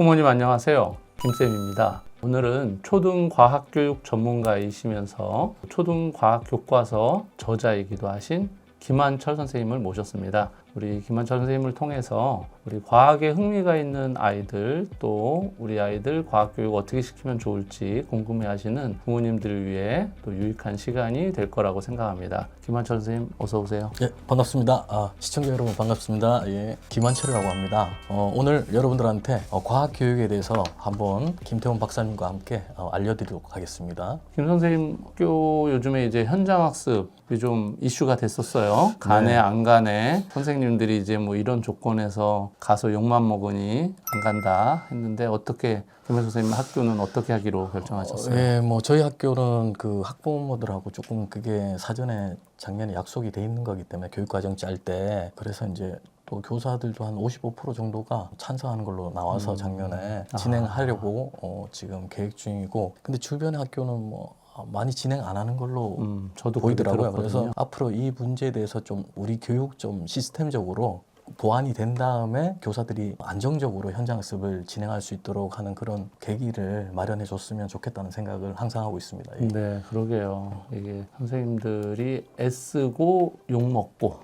학부모님 안녕하세요. 김쌤입니다. 오늘은 초등과학교육 전문가이시면서 초등과학교과서 저자이기도 하신 김한철 선생님을 모셨습니다. 우리 김한철 선생님을 통해서 우리 과학에 흥미가 있는 아이들, 또 우리 아이들 과학교육 어떻게 시키면 좋을지 궁금해하시는 부모님들을 위해 또 유익한 시간이 될 거라고 생각합니다. 김한철 선생님 어서 오세요. 예, 반갑습니다. 시청자 여러분 반갑습니다. 예, 김한철이라고 합니다. 오늘 여러분들한테 과학교육에 대해서 한번 김태원 박사님과 함께 알려드리도록 하겠습니다. 김 선생님 학교 요즘에 이제 현장학습이 좀 이슈가 됐었어요. 가네 안 가네. 선생님들이 이제 뭐 이런 조건에서 가서 욕만 먹으니 안 간다 했는데 어떻게 김한철 선생님 학교는 어떻게 하기로 결정하셨어요? 예, 뭐 저희 학교는 그 학부모들하고 조금 그게 사전에 작년에 약속이 돼 있는 거기 때문에 교육과정 짤 때 그래서 이제 또 교사들도 한 55% 정도가 찬성하는 걸로 나와서 작년에 진행하려고 지금 계획 중이고, 근데 주변의 학교는 뭐 많이 진행 안 하는 걸로 저도 보이더라고요. 그래서 앞으로 이 문제에 대해서 좀 우리 교육 좀 시스템적으로 보완이 된 다음에 교사들이 안정적으로 현장학습을 진행할 수 있도록 하는 그런 계기를 마련해 줬으면 좋겠다는 생각을 항상 하고 있습니다. 예. 네, 그러게요. 이게 선생님들이 애쓰고 욕먹고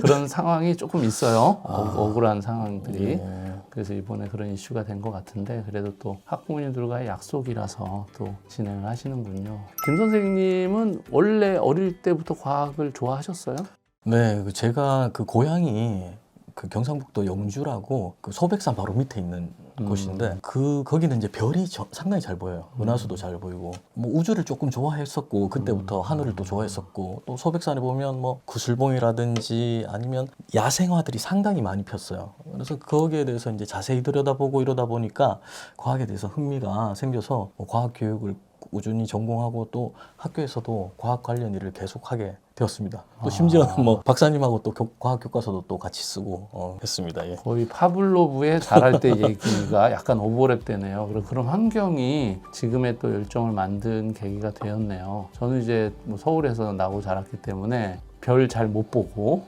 그런 상황이 조금 있어요. 억울한 상황들이. 예. 그래서 이번에 그런 이슈가 된 것 같은데 그래도 또 학부모님들과의 약속이라서 또 진행을 하시는군요. 김 선생님은 원래 어릴 때부터 과학을 좋아하셨어요? 네, 제가 그 고향이 그 경상북도 영주라고 그 소백산 바로 밑에 있는 곳인데 거기는 이제 별이 상당히 잘 보여요. 은하수도 잘 보이고 뭐 우주를 조금 좋아했었고 그때부터 하늘을 또 좋아했었고, 또 소백산에 보면 뭐 구슬봉이라든지 아니면 야생화들이 상당히 많이 폈어요. 그래서 거기에 대해서 이제 자세히 들여다보고 이러다 보니까 과학에 대해서 흥미가 생겨서 뭐 과학 교육을 꾸준히 전공하고 또 학교에서도 과학 관련 일을 계속하게 되었습니다. 또 심지어는 뭐 박사님하고 또 과학 교과서도 또 같이 쓰고 했습니다. 예. 거의 파블로브의 자랄 때 얘기가 약간 오버랩 되네요. 그런 환경이 지금의 또 열정을 만든 계기가 되었네요. 저는 이제 뭐 서울에서 나고 자랐기 때문에 별 잘 못 보고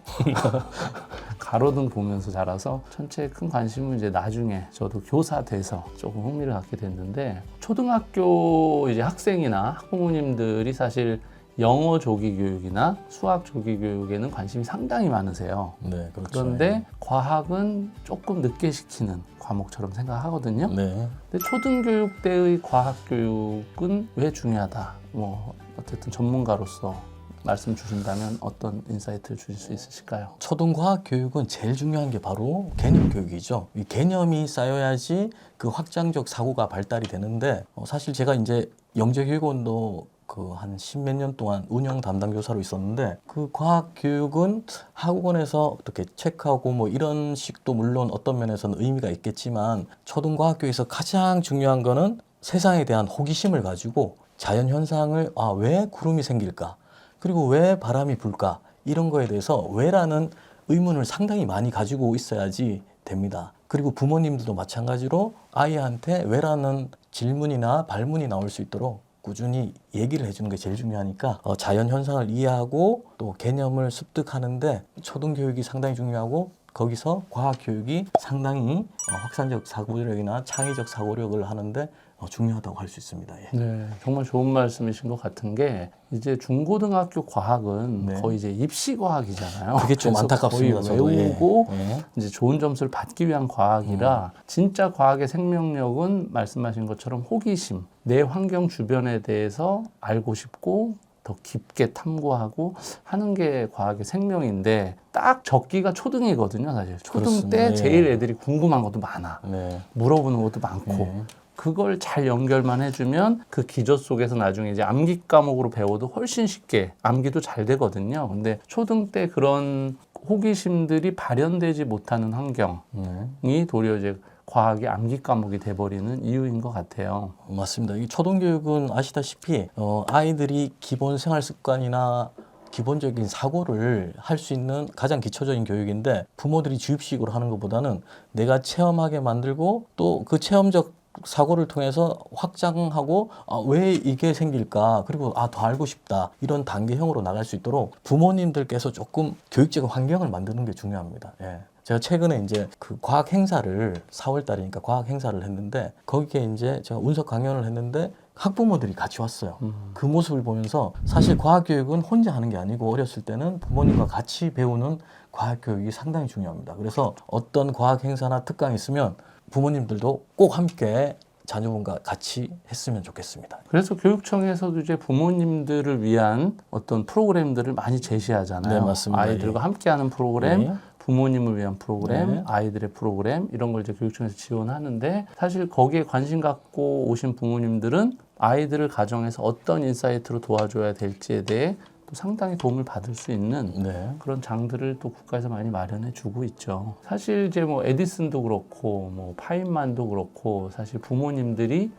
가로등 보면서 자라서 천체에 큰 관심은 이제 나중에 저도 교사 돼서 조금 흥미를 갖게 됐는데, 초등학교 이제 학생이나 학부모님들이 사실 영어 조기 교육이나 수학 조기 교육에는 관심이 상당히 많으세요. 네, 그렇죠. 그런데 과학은 조금 늦게 시키는 과목처럼 생각하거든요. 네. 근데 초등교육 때의 과학 교육은 왜 중요하다? 뭐 어쨌든 전문가로서 말씀 주신다면 어떤 인사이트를 주실 수 있으실까요? 초등과학 교육은 제일 중요한 게 바로 개념 교육이죠. 이 개념이 쌓여야지 그 확장적 사고가 발달이 되는데, 사실 제가 이제 영재교육원도 그 한 십몇 년 동안 운영 담당 교사로 있었는데, 그 과학 교육은 학원에서 어떻게 체크하고 뭐 이런 식도 물론 어떤 면에서는 의미가 있겠지만, 초등과학교에서 가장 중요한 거는 세상에 대한 호기심을 가지고 자연 현상을 왜 구름이 생길까? 그리고 왜 바람이 불까? 이런 거에 대해서 왜라는 의문을 상당히 많이 가지고 있어야지 됩니다. 그리고 부모님들도 마찬가지로 아이한테 왜라는 질문이나 발문이 나올 수 있도록 꾸준히 얘기를 해주는 게 제일 중요하니까 자연 현상을 이해하고 또 개념을 습득하는데 초등교육이 상당히 중요하고, 거기서 과학교육이 상당히 확산적 사고력이나 창의적 사고력을 하는데 중요하다고 할 수 있습니다. 예. 네, 정말 좋은 말씀이신 것 같은 게, 이제 중고등학교 과학은 거의 이제 입시 과학이잖아요. 그게 좀 안타깝습니다. 거의 외우고 예. 이제 좋은 점수를 받기 위한 과학이라 진짜 과학의 생명력은 말씀하신 것처럼 호기심, 내 환경 주변에 대해서 알고 싶고 더 깊게 탐구하고 하는 게 과학의 생명인데, 딱 적기가 초등이거든요. 사실 초등 그렇습니다. 때 예. 제일 애들이 궁금한 것도 많아. 네. 물어보는 것도 많고 그걸 잘 연결만 해주면 그 기저 속에서 나중에 이제 암기 과목으로 배워도 훨씬 쉽게 암기도 잘 되거든요. 근데 초등 때 그런 호기심들이 발현되지 못하는 환경이 도리어 이제 과학이 암기 과목이 돼버리는 이유인 것 같아요. 맞습니다. 이 초등교육은 아시다시피 아이들이 기본 생활 습관이나 기본적인 사고를 할 수 있는 가장 기초적인 교육인데, 부모들이 주입식으로 하는 것보다는 내가 체험하게 만들고 또 그 체험적 사고를 통해서 확장하고 왜 이게 생길까 그리고 더 알고 싶다 이런 단계형으로 나갈 수 있도록 부모님들께서 조금 교육적인 환경을 만드는 게 중요합니다. 예. 제가 최근에 이제 그 과학 행사를 4월 달이니까 과학 행사를 했는데 거기에 이제 제가 운석 강연을 했는데 학부모들이 같이 왔어요. 그 모습을 보면서 사실 과학 교육은 혼자 하는 게 아니고 어렸을 때는 부모님과 같이 배우는 과학 교육이 상당히 중요합니다. 그래서 어떤 과학 행사나 특강이 있으면 부모님들도 꼭 함께 자녀분과 같이 했으면 좋겠습니다. 그래서 교육청에서도 이제 부모님들을 위한 어떤 프로그램들을 많이 제시하잖아요. 네, 맞습니다. 아이들과 함께하는 프로그램, 예. 부모님을 위한 프로그램, 네. 아이들의 프로그램 이런 걸 이제 교육청에서 지원하는데 사실 거기에 관심 갖고 오신 부모님들은 아이들을 가정에서 어떤 인사이트로 도와줘야 될지에 대해 또 상당히 도움을 받을 수 있는 네. 그런 장들을 또 국가에서 많이 마련해 주고 있죠. 사실 이제 뭐 에디슨도 그렇고 뭐 파인만도 그렇고 사실 부모님들이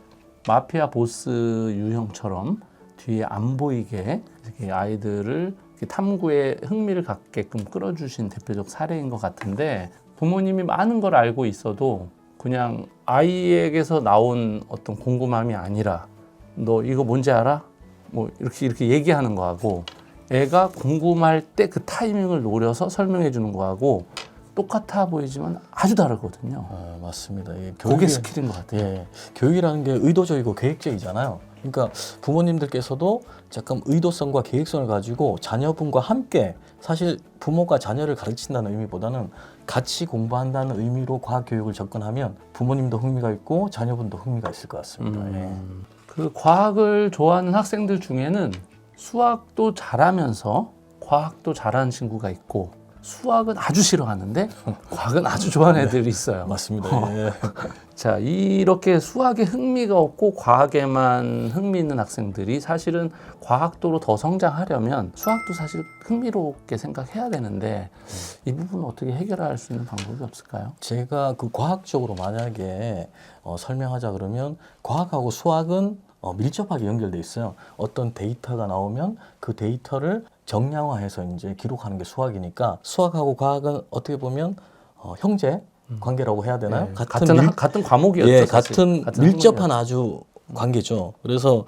마피아 보스 유형처럼 뒤에 안 보이게 이렇게 아이들을 이렇게 탐구에 흥미를 갖게끔 끌어주신 대표적 사례인 것 같은데 부모님이 많은 걸 알고 있어도 그냥 아이에게서 나온 어떤 궁금함이 아니라 너 이거 뭔지 알아? 뭐 이렇게 얘기하는 거하고 애가 궁금할 때 그 타이밍을 노려서 설명해 주는 거하고 똑같아 보이지만 아주 다르거든요. 맞습니다. 예, 그게 스킬인 것 같아요. 예, 교육이라는 게 의도적이고 계획적이잖아요. 그러니까 부모님들께서도 잠깐 의도성과 계획성을 가지고 자녀분과 함께 사실 부모가 자녀를 가르친다는 의미보다는 같이 공부한다는 의미로 과학 교육을 접근하면 부모님도 흥미가 있고 자녀분도 흥미가 있을 것 같습니다. 예. 그 과학을 좋아하는 학생들 중에는 수학도 잘하면서 과학도 잘하는 친구가 있고 수학은 아주 싫어하는데 과학은 아주 좋아하는 애들이 있어요. 맞습니다. 예. 자, 이렇게 수학에 흥미가 없고 과학에만 흥미 있는 학생들이 사실은 과학도로 더 성장하려면 수학도 사실 흥미롭게 생각해야 되는데 이 부분은 어떻게 해결할 수 있는 방법이 없을까요? 제가 그 과학적으로 만약에 설명하자 그러면 과학하고 수학은 밀접하게 연결돼 있어요. 어떤 데이터가 나오면 그 데이터를 정량화해서 이제 기록하는 게 수학이니까 수학하고 과학은 어떻게 보면 형제 관계라고 해야 되나요? 네, 같은 과목이었죠. 예, 사실. 같은 밀접한 아주 관계죠. 그래서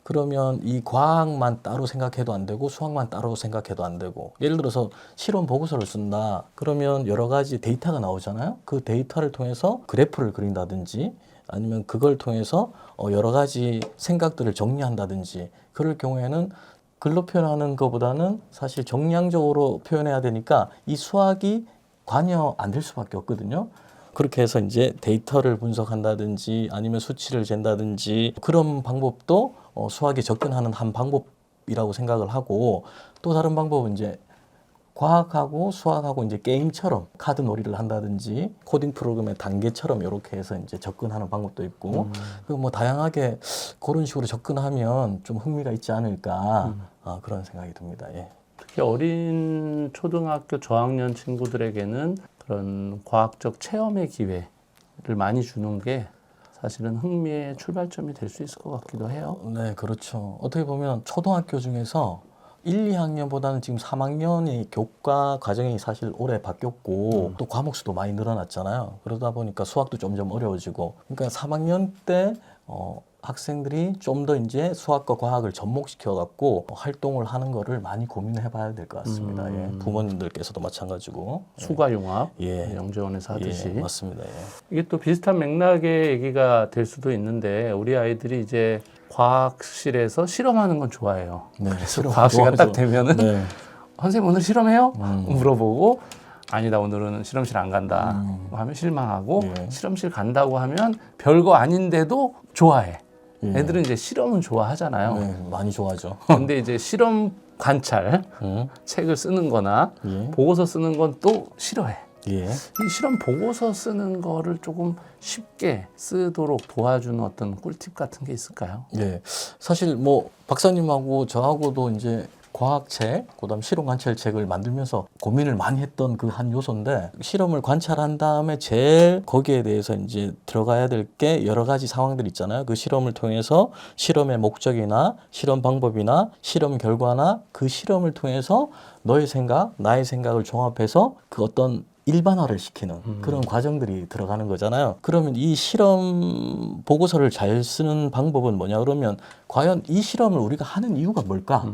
그러면 이 과학만 따로 생각해도 안 되고 수학만 따로 생각해도 안 되고 예를 들어서 실험 보고서를 쓴다. 그러면 여러 가지 데이터가 나오잖아요. 그 데이터를 통해서 그래프를 그린다든지 아니면 그걸 통해서 여러 가지 생각들을 정리한다든지 그럴 경우에는 글로 표현하는 것보다는 사실 정량적으로 표현해야 되니까 이 수학이 관여 안 될 수밖에 없거든요. 그렇게 해서 이제 데이터를 분석한다든지 아니면 수치를 잰다든지 그런 방법도 수학에 접근하는 한 방법이라고 생각을 하고 또 다른 방법은 이제 과학하고 수학하고 이제 게임처럼 카드 놀이를 한다든지 코딩 프로그램의 단계처럼 이렇게 해서 이제 접근하는 방법도 있고 그 뭐 다양하게 그런 식으로 접근하면 좀 흥미가 있지 않을까 그런 생각이 듭니다. 예. 특히 어린 초등학교 저학년 친구들에게는 그런 과학적 체험의 기회를 많이 주는 게 사실은 흥미의 출발점이 될 수 있을 것 같기도 해요. 네, 그렇죠. 어떻게 보면 초등학교 중에서 1, 2학년보다는 지금 3학년이 교과 과정이 사실 올해 바뀌었고 또 과목 수도 많이 늘어났잖아요. 그러다 보니까 수학도 점점 어려워지고 그러니까 3학년 때 학생들이 좀 더 이제 수학과 과학을 접목시켜 갖고 활동을 하는 거를 많이 고민해 봐야 될 것 같습니다. 예. 부모님들께서도 마찬가지고 수과융합, 예. 영재원에서 하듯이. 예, 맞습니다. 예. 이게 또 비슷한 맥락의 얘기가 될 수도 있는데 우리 아이들이 이제 과학실에서 실험하는 건 좋아해요. 네, 그래서 과학 시간 딱 되면은 네. 선생님 오늘 실험해요? 물어보고 아니다 오늘은 실험실 안 간다 하면 실망하고 예. 실험실 간다고 하면 별거 아닌데도 좋아해. 예. 애들은 이제 실험은 좋아하잖아요. 네, 많이 좋아하죠. 근데 이제 실험 관찰 책을 쓰는 거나 예. 보고서 쓰는 건 또 싫어해. 예. 이 실험 보고서 쓰는 거를 조금 쉽게 쓰도록 도와주는 어떤 꿀팁 같은 게 있을까요? 예. 사실 뭐 박사님하고 저하고도 이제 과학책, 그다음 실험 관찰책을 만들면서 고민을 많이 했던 그 한 요소인데 실험을 관찰한 다음에 제일 거기에 대해서 이제 들어가야 될 게 여러 가지 상황들 있잖아요. 그 실험을 통해서 실험의 목적이나 실험 방법이나 실험 결과나 그 실험을 통해서 너의 생각, 나의 생각을 종합해서 그 어떤 일반화를 시키는 그런 과정들이 들어가는 거잖아요. 그러면 이 실험 보고서를 잘 쓰는 방법은 뭐냐 그러면 과연 이 실험을 우리가 하는 이유가 뭘까?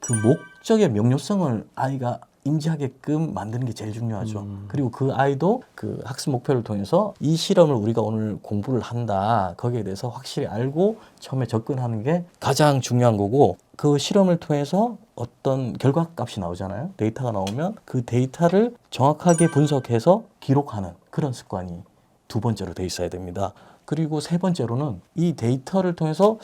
그 목적의 명료성을 아이가 인지하게끔 만드는 게 제일 중요하죠. 그리고 그 아이도 그 학습 목표를 통해서 이 실험을 우리가 오늘 공부를 한다. 거기에 대해서 확실히 알고 처음에 접근하는 게 가장 중요한 거고 그 실험을 통해서 어떤 결과값이 나오잖아요. 데이터가 나오면 그 데이터를 정확하게 분석해서 기록하는 그런 습관이 두 번째로 돼 있어야 됩니다. 그리고 세 번째로는 이 데이터를 통해서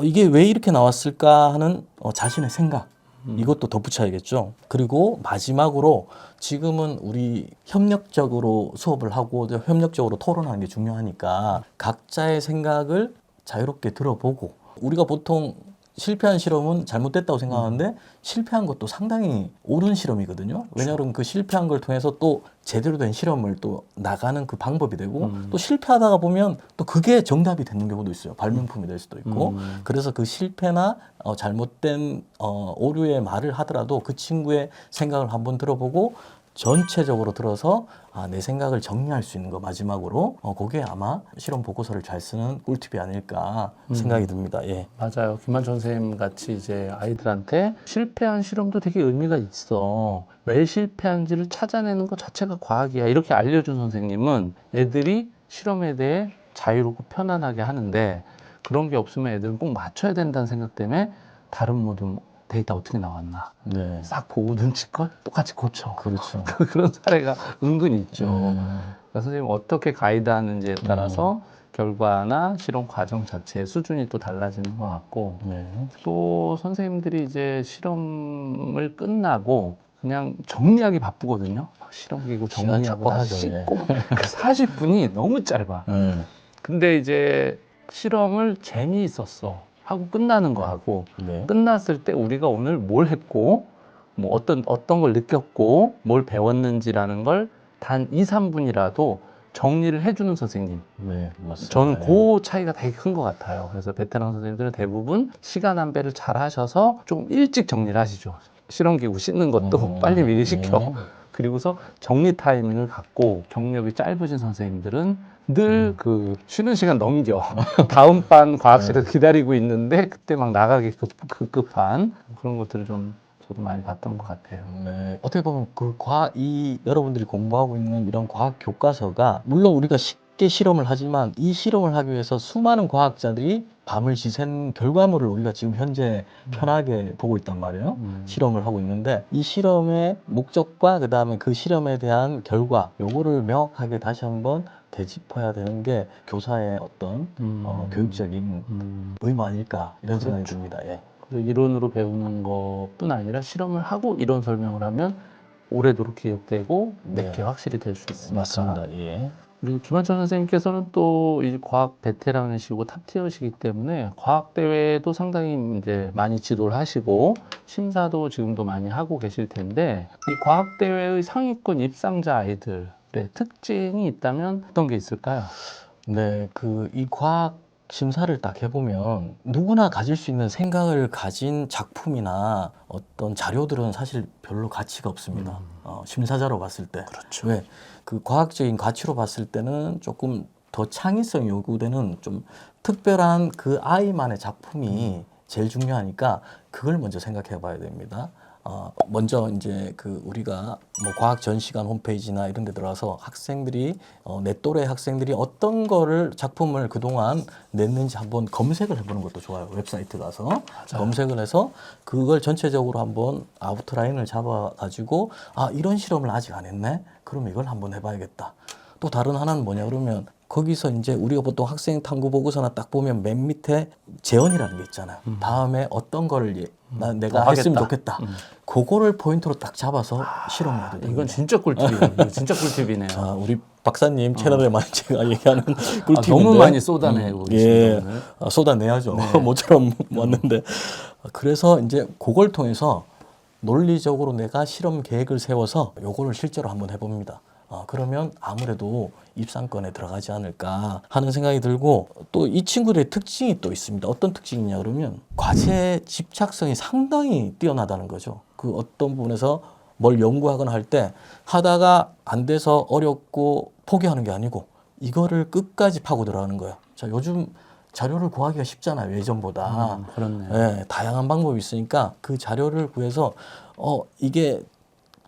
이게 왜 이렇게 나왔을까 하는 자신의 생각 이것도 덧붙여야겠죠. 그리고 마지막으로 지금은 우리 협력적으로 수업을 하고 협력적으로 토론하는 게 중요하니까 각자의 생각을 자유롭게 들어보고 우리가 보통 실패한 실험은 잘못됐다고 생각하는데 실패한 것도 상당히 옳은 실험이거든요. 왜냐하면 그 실패한 걸 통해서 또 제대로 된 실험을 또 나가는 그 방법이 되고 또 실패하다가 보면 또 그게 정답이 되는 경우도 있어요. 발명품이 될 수도 있고. 그래서 그 실패나 잘못된 오류의 말을 하더라도 그 친구의 생각을 한번 들어보고 전체적으로 들어서 내 생각을 정리할 수 있는 거 마지막으로 그게 아마 실험 보고서를 잘 쓰는 꿀팁이 아닐까 생각이 듭니다. 예. 맞아요. 김만천 선생님 같이 이제 아이들한테 실패한 실험도 되게 의미가 있어. 왜 실패한지를 찾아내는 것 자체가 과학이야. 이렇게 알려준 선생님은 애들이 실험에 대해 자유롭고 편안하게 하는데 그런 게 없으면 애들은 꼭 맞춰야 된다는 생각 때문에 다른 모든 데이터 어떻게 나왔나 네. 싹 보고 눈치껏 똑같이 고쳐. 그렇죠. 그런 사례가 은근히 있죠. 그러니까 선생님 어떻게 가이드하는지에 따라서 결과나 실험 과정 자체의 수준이 또 달라지는 것 같고 네. 또 선생님들이 이제 실험을 끝나고 그냥 정리하기 바쁘거든요. 실험기구 시간 정리하고 다 촉박하죠, 예. 씻고 40분이 너무 짧아. 근데 이제 실험을 재미있었어 하고 끝나는 거하고 네. 끝났을 때 우리가 오늘 뭘 했고 뭐 어떤 걸 느꼈고 뭘 배웠는지라는 걸 단 2, 3분이라도 정리를 해주는 선생님. 네, 맞습니다. 저는 그 차이가 되게 큰 것 같아요. 그래서 베테랑 선생님들은 대부분 시간 안배를 잘 하셔서 좀 일찍 정리를 하시죠. 실험기구 씻는 것도 빨리 미리 시켜. 그리고서 정리 타이밍을 갖고 경력이 짧으신 선생님들은 늘 그 쉬는 시간 넘겨. 다음 반 과학실에서 기다리고 있는데 그때 막 나가기 급급한 그런 것들을 좀 저도 많이 봤던 것 같아요. 네. 어떻게 보면 이 여러분들이 공부하고 있는 이런 과학 교과서가 물론 우리가 쉽게 실험을 하지만 이 실험을 하기 위해서 수많은 과학자들이 밤을 지샌 결과물을 우리가 지금 현재 편하게 보고 있단 말이에요. 실험을 하고 있는데 이 실험의 목적과 그 다음에 그 실험에 대한 결과 요거를 명확하게 다시 한번 되짚어야 되는 게 교사의 어떤 교육적인 의무 아닐까 이런 생각이 듭니다. 예. 그래서 이론으로 배우는 것뿐 아니라 실험을 하고 이론 설명을 하면 오래도록 기억되고 몇 개 확실히 될 수 있습니다. 맞습니다. 예. 그리고 김한천 선생님께서는 또 이 과학 베테랑이시고 탑티어시기 때문에 과학 대회도 상당히 이제 많이 지도를 하시고 심사도 지금도 많이 하고 계실 텐데 이 과학 대회의 상위권 입상자 아이들의 특징이 있다면 어떤 게 있을까요? 네, 이 과학 심사를 딱 해보면 누구나 가질 수 있는 생각을 가진 작품이나 어떤 자료들은 사실 별로 가치가 없습니다. 심사자로 봤을 때. 그렇죠. 왜? 그 과학적인 가치로 봤을 때는 조금 더 창의성이 요구되는 좀 특별한 그 아이만의 작품이 제일 중요하니까 그걸 먼저 생각해 봐야 됩니다. 먼저 이제 우리가 뭐 과학 전시관 홈페이지나 이런 데 들어가서 학생들이 내 또래 학생들이 어떤 거를 작품을 그동안 냈는지 한번 검색을 해보는 것도 좋아요. 웹사이트 가서 검색을 해서 그걸 전체적으로 한번 아웃라인을 잡아가지고 이런 실험을 아직 안 했네? 그럼 이걸 한번 해봐야겠다. 또 다른 하나는 뭐냐 그러면 거기서 이제 우리가 보통 학생 탐구 보고서나 딱 보면 맨 밑에 제언이라는 게 있잖아요. 다음에 어떤 거를 내가 했으면 좋겠다. 그거를 포인트로 딱 잡아서 실험해야 돼요. 이건 진짜 꿀팁이에요. 이거 진짜 꿀팁이네요. 자, 우리 박사님 채널에 많이 제가 얘기하는 꿀팁인데 너무 많이 쏟아내고 계십니다. 오늘. 쏟아내야죠. 모처럼 왔는데 그래서 이제 그걸 통해서 논리적으로 내가 실험 계획을 세워서 요거를 실제로 한번 해봅니다. 그러면 아무래도 입상권에 들어가지 않을까 하는 생각이 들고 또 이 친구들의 특징이 또 있습니다. 어떤 특징이냐 그러면 과제 집착성이 상당히 뛰어나다는 거죠. 그 어떤 부분에서 뭘 연구하거나 할 때 하다가 안 돼서 어렵고 포기하는 게 아니고 이거를 끝까지 파고 들어가는 거예요. 자, 요즘 자료를 구하기가 쉽잖아요. 예전보다. 그렇네요. 예, 다양한 방법이 있으니까 그 자료를 구해서 이게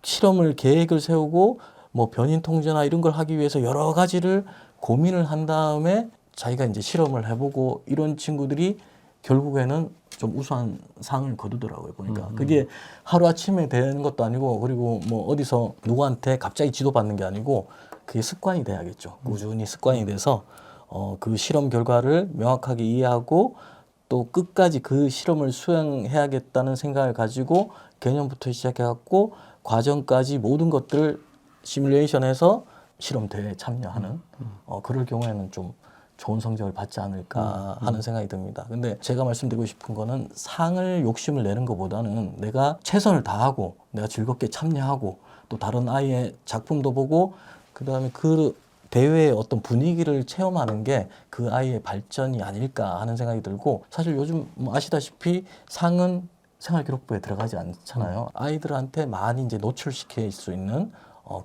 실험을 계획을 세우고 뭐 변인 통제나 이런 걸 하기 위해서 여러 가지를 고민을 한 다음에 자기가 이제 실험을 해보고 이런 친구들이 결국에는 좀 우수한 상을 거두더라고요. 보니까 그게 하루아침에 되는 것도 아니고 그리고 뭐 어디서 누구한테 갑자기 지도받는 게 아니고 그게 습관이 돼야겠죠. 꾸준히 습관이 돼서 그 실험 결과를 명확하게 이해하고 또 끝까지 그 실험을 수행해야겠다는 생각을 가지고 개념부터 시작해갖고 과정까지 모든 것들을 시뮬레이션해서 실험 대회에 참여하는 그럴 경우에는 좀 좋은 성적을 받지 않을까 하는 생각이 듭니다. 근데 제가 말씀드리고 싶은 거는 상을 욕심을 내는 것보다는 내가 최선을 다하고 내가 즐겁게 참여하고 또 다른 아이의 작품도 보고 그다음에 그 대회의 어떤 분위기를 체험하는 게 그 아이의 발전이 아닐까 하는 생각이 들고 사실 요즘 뭐 아시다시피 상은 생활기록부에 들어가지 않잖아요. 아이들한테 많이 이제 노출시킬 수 있는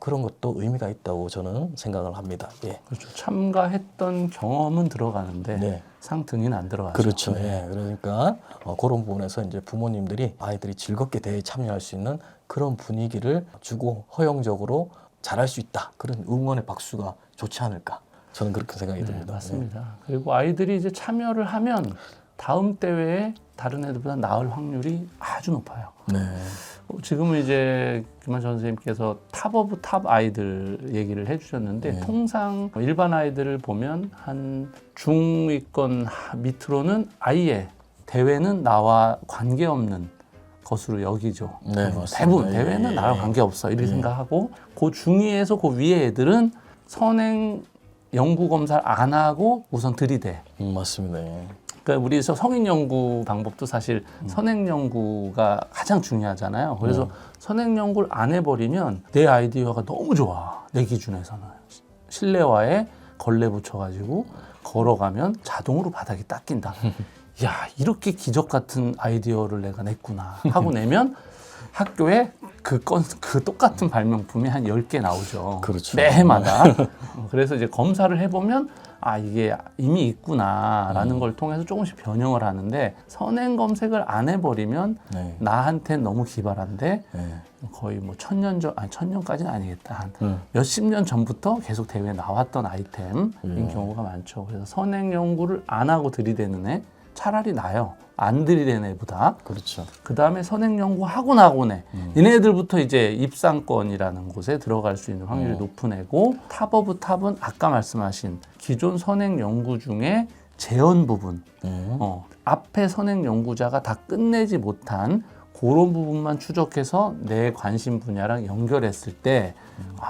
그런 것도 의미가 있다고 저는 생각을 합니다. 예. 그렇죠. 참가했던 경험은 들어가는데 네. 상 등에는 안 들어가죠. 그렇죠. 예. 그러니까 그런 부분에서 이제 부모님들이 아이들이 즐겁게 대회에 참여할 수 있는 그런 분위기를 주고 허용적으로 잘할 수 있다. 그런 응원의 박수가 좋지 않을까. 저는 그렇게 생각이 듭니다. 네, 맞습니다. 그리고 아이들이 이제 참여를 하면 다음 대회에 다른 애들보다 나을 확률이 아주 높아요. 네. 지금은 이제 김한철 선생님께서 탑 오브 탑 아이들 얘기를 해주셨는데 네. 통상 일반 아이들을 보면 한 중위권 밑으로는 아예 대회는 나와 관계없는 것으로 여기죠. 네, 맞습니다. 대부분 대회는 예, 나와 예. 관계없어 이렇게 생각하고 그 중위에서 그 위에 애들은 선행 연구 검사를 안 하고 우선 들이대. 맞습니다. 예. 그러니까 우리 성인 연구 방법도 사실 선행 연구가 가장 중요하잖아요. 그래서 선행 연구를 안 해버리면 내 아이디어가 너무 좋아. 내 기준에서는 실내화에 걸레 붙여가지고 걸어가면 자동으로 바닥이 닦인다. 야, 이렇게 기적 같은 아이디어를 내가 냈구나 하고 내면 학교에 그 똑같은 발명품이 한 10개 나오죠. 그렇죠. 매해마다. 그래서 이제 검사를 해보면 아, 이게 이미 있구나라는 걸 통해서 조금씩 변형을 하는데 선행 검색을 안 해버리면 네. 나한테는 너무 기발한데 네. 거의 뭐 1000년 전, 아니 1000년까지는 아니겠다. 한 몇십 년 전부터 계속 대회에 나왔던 아이템인 경우가 많죠. 그래서 선행 연구를 안 하고 들이대는 애 차라리 나요. 안 들이대는 애보다. 그렇죠. 그 다음에 선행 연구하고 나고는 애. 얘네들부터 이제 입상권이라는 곳에 들어갈 수 있는 확률이 높은 애고 탑 오브 탑은 아까 말씀하신 기존 선행 연구 중에 재현 부분. 앞에 선행 연구자가 다 끝내지 못한 그런 부분만 추적해서 내 관심 분야랑 연결했을 때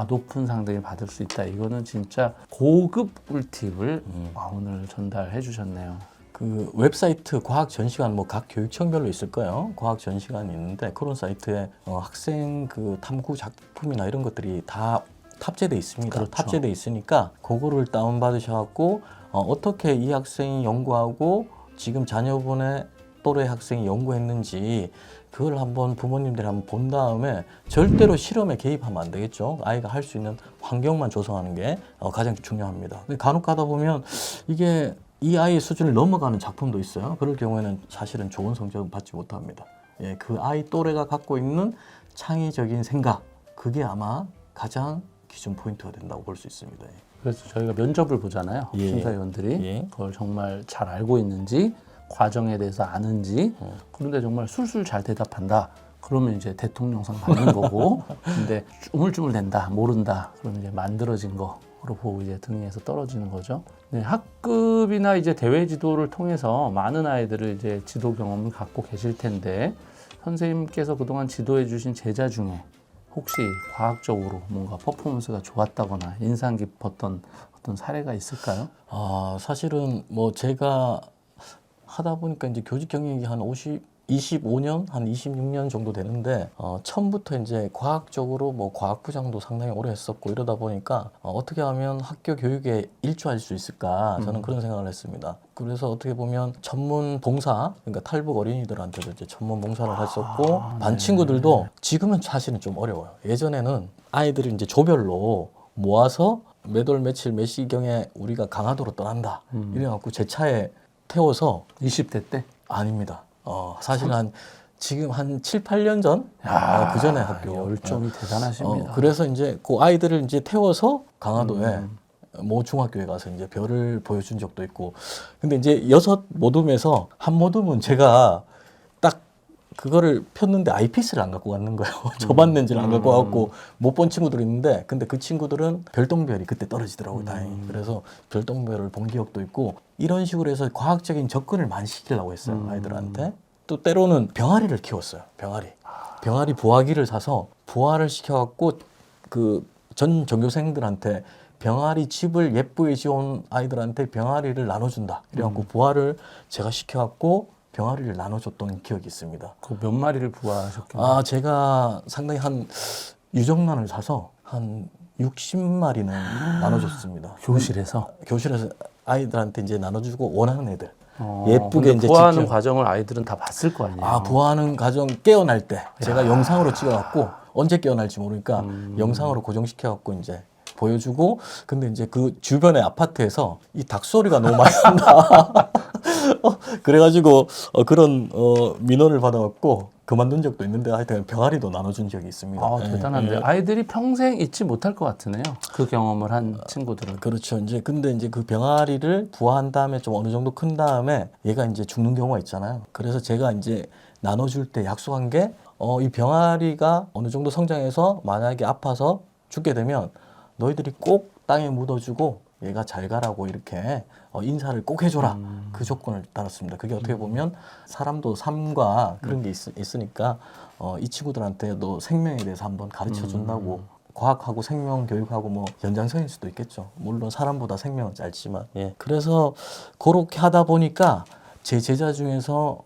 높은 상등을 받을 수 있다. 이거는 진짜 고급 꿀팁을 오늘 전달해 주셨네요. 그 웹사이트 과학 전시관 뭐 각 교육청별로 있을 거예요. 과학 전시관이 있는데 그런 사이트에 학생 그 탐구 작품이나 이런 것들이 다 탑재돼 있습니다. 그렇죠. 탑재돼 있으니까 그거를 다운 받으셔갖고 어떻게 이 학생이 연구하고 지금 자녀분의 또래 학생이 연구했는지 그걸 한번 부모님들이 한번 본 다음에 절대로 실험에 개입하면 안 되겠죠. 아이가 할 수 있는 환경만 조성하는 게 가장 중요합니다. 근데 간혹 가다 보면 이게 이 아이의 수준을 넘어가는 작품도 있어요. 그럴 경우에는 사실은 좋은 성적은 받지 못합니다. 예, 그 아이 또래가 갖고 있는 창의적인 생각, 그게 아마 가장 기준 포인트가 된다고 볼 수 있습니다. 그래서 저희가 면접을 보잖아요. 예. 심사위원들이 예. 그걸 정말 잘 알고 있는지 과정에 대해서 아는지 그런데 정말 술술 잘 대답한다. 그러면 이제 대통령상 받는 거고 근데 우물쭈물댄다, 모른다. 그러면 이제 만들어진 거로 보고 이제 등에서 떨어지는 거죠. 네, 학급이나 이제 대회 지도를 통해서 많은 아이들을 이제 지도 경험을 갖고 계실 텐데 선생님께서 그동안 지도해 주신 제자 중에 혹시 과학적으로 뭔가 퍼포먼스가 좋았다거나 인상 깊었던 어떤 사례가 있을까요? 사실은 뭐 제가 하다 보니까 이제 교직 경력이 한 25년, 한 26년 정도 되는데 처음부터 이제 과학적으로 뭐 과학부장도 상당히 오래 했었고 이러다 보니까 어떻게 하면 학교 교육에 일조할 수 있을까 저는 그런 생각을 했습니다. 그래서 어떻게 보면 전문 봉사, 그러니까 탈북 어린이들한테도 이제 전문 봉사를 했었고 반 친구들도 지금은 사실은 좀 어려워요. 예전에는 아이들을 이제 조별로 모아서 몇 월 며칠 몇 시경에 우리가 강화도로 떠난다 이래갖고 제 차에 태워서 20대 때? 아닙니다. 사실 지금 한 7, 8년 전? 그 전에 학교. 열정이 대단하십니다. 그래서 이제 그 아이들을 이제 태워서 강화도에 모 중학교에 가서 이제 별을 보여준 적도 있고. 근데 이제 6 모둠에서 한 모둠은 제가 딱 그거를 폈는데 아이피스를 안 갖고 갔는 거예요. 저반 렌즈를 안 갖고 왔고 못 본 친구들이 있는데 근데 그 친구들은 별똥별이 그때 떨어지더라고요. 다행히. 그래서 별똥별을 본 기억도 있고 이런 식으로 해서 과학적인 접근을 많이 시키려고 했어요. 아이들한테. 또 때로는 병아리를 키웠어요. 병아리 부화기를 사서 부화를 시켜갖고 그 전 전교생들한테 병아리 집을 예쁘게 지어온 아이들한테 병아리를 나눠준다. 이래갖고 부화를 제가 시켜갖고 병아리를 나눠줬던 기억이 있습니다. 그 몇 마리를 부화하셨겠나요? 제가 상당히 한 유정란을 사서 한 60마리는 나눠줬습니다. 교실에서? 교실에서 아이들한테 이제 나눠주고 원하는 애들. 예쁘게 예쁘게 이제 부화하는 직접 과정을 아이들은 다 봤을 거 아니에요. 부화하는 과정 깨어날 때 제가 영상으로 찍어갖고 언제 깨어날지 모르니까 영상으로 고정시켜갖고 이제 보여주고 근데 이제 그 주변의 아파트에서 이 닭 소리가 너무 많이 난다. 그래가지고 그런 민원을 받아갖고 그만둔 적도 있는데 하여튼 병아리도 나눠준 적이 있습니다. 대단한데 아이들이 평생 잊지 못할 것 같으네요. 그 경험을 한 친구들은. 그렇죠. 이제 근데 이제 그 병아리를 부화한 다음에 좀 어느 정도 큰 다음에 얘가 이제 죽는 경우가 있잖아요. 그래서 제가 이제 나눠줄 때 약속한 게 이 병아리가 어느 정도 성장해서 만약에 아파서 죽게 되면 너희들이 꼭 땅에 묻어주고 얘가 잘 가라고 이렇게 인사를 꼭 해줘라. 그 조건을 달았습니다. 그게 어떻게 보면 사람도 삶과 그런 게 있으니까 이 친구들한테도 생명에 대해서 한번 가르쳐 준다고 과학하고 생명 교육하고 뭐 연장선일 수도 있겠죠. 물론 사람보다 생명은 짧지만. 그래서 그렇게 하다 보니까 제 제자 중에서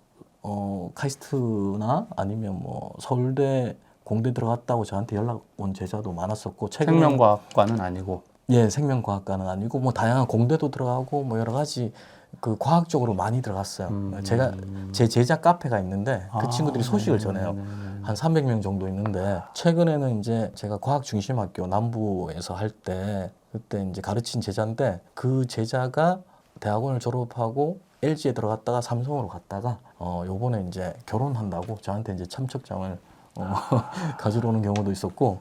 카이스트나 아니면 뭐 서울대 공대 들어갔다고 저한테 연락 온 제자도 많았었고 생명과학과는 아니고 생명과학과는 아니고 뭐 다양한 공대도 들어가고 뭐 여러 가지 그 과학적으로 많이 들어갔어요. 제가 제 제자 카페가 있는데 그 친구들이 소식을 전해요. 한 300명 정도 있는데 최근에는 이제 제가 과학중심학교 남부에서 할 때 그때 이제 가르친 제자인데 그 제자가 대학원을 졸업하고 LG에 들어갔다가 삼성으로 갔다가 요번에 이제 결혼한다고 저한테 이제 참석장을 가지러 오는 경우도 있었고